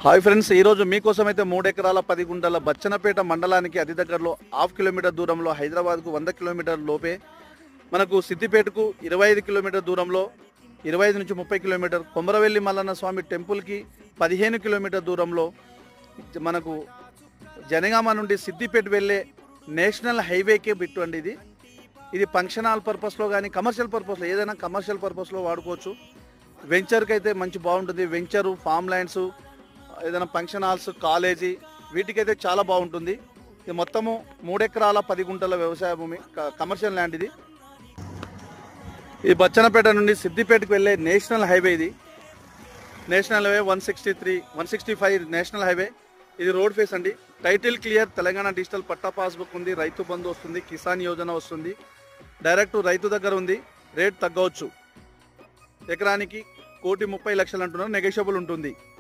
Hi friends, ఈరోజు మీకోసం అయితే 3 ఎకరాల 10 గుంటల బచ్చన్నపేట మండలానికి అతి దగ్గరలో హాఫ్ కిలోమీటర్ దూరంలో, హైదరాబాద్కు 100 కిలోమీటర్ లోపే, మనకు సిద్దిపేటకు 25 కిలోమీటర్ దూరంలో, 25 నుంచి 30 కిలోమీటర్, కొమరవెల్లి మల్లన్న స్వామి టెంపుల్కి 15 కిలోమీటర్ దూరంలో, మనకు జనగామ నుండి సిద్దిపేట వెళ్ళే నేషనల్ హైవేకే బిట్టు అండి. ఇది ఫంక్షన్ హాల్ పర్పస్లో కానీ కమర్షియల్ పర్పస్లో, ఏదైనా కమర్షియల్ పర్పస్లో వాడుకోవచ్చు. వెంచర్కి అయితే మంచి బాగుంటుంది. వెంచరు, ఫామ్ ల్యాండ్స్, ఏదైనా ఫంక్షన్ హాల్స్, కాలేజీ, వీటికైతే చాలా బాగుంటుంది. ఇది మొత్తము 3 ఎకరాల 10 గుంటల వ్యవసాయ భూమి, కమర్షియల్ ల్యాండ్ ఇది. ఈ బచ్చన్నపేట నుండి సిద్దిపేటకు వెళ్ళే నేషనల్ హైవే ఇది. National highway 163, 165 national highway. ఇది రోడ్ ఫేస్ అండి. టైటిల్ క్లియర్, తెలంగాణ డిజిటల్ పట్టా పాస్బుక్ ఉంది, రైతు బంధు వస్తుంది, కిసాన్ యోజన వస్తుంది, డైరెక్ట్ రైతు దగ్గర ఉంది. రేట్ తగ్గవచ్చు. ఎకరానికి 1,30,00,000 అంటున్నారు, నెగోషియబుల్ ఉంటుంది.